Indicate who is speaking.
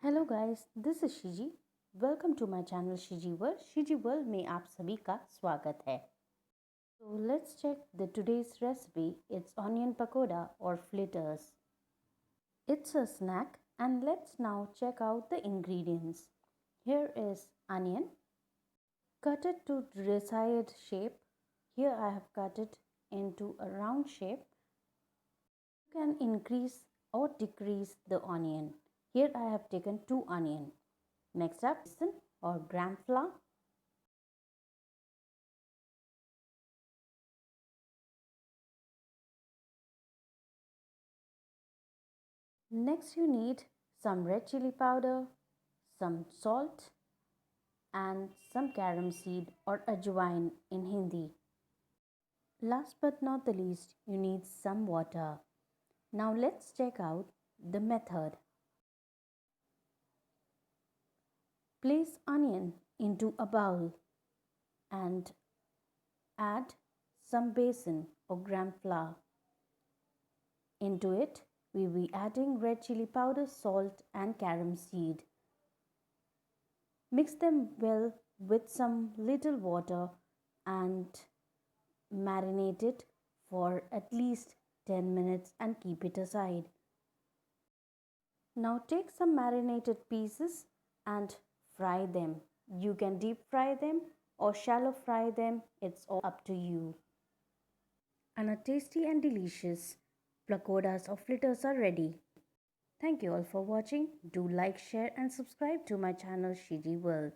Speaker 1: Hello guys, this is Shiji. Welcome to my channel Shiji world. Shiji world में आप सभी का स्वागत है। So let's check the today's recipe. It's onion pakoda or flitters. It's a snack and let's now check out the ingredients. Here is onion. Cut it to desired shape. Here I have cut it into a round shape. You can increase or decrease the onion. Here I have taken 2 onion. Next up, besan or gram flour. Next you need some red chili powder, some salt and some carom seed or ajwain in Hindi. Last but not the least, you need some water. Now let's check out the method. Place onion into a bowl and add some besan or gram flour. Into it, we will be adding red chili powder, salt and carom seed. Mix them well with some little water and marinate it for at least 10 minutes and keep it aside. Now take some marinated pieces and fry them. You can deep fry them or shallow fry them, it's all up to you. And a tasty and delicious pakodas or fritters are ready. Thank you all for watching. Do like, share and subscribe to my channel Shiji World.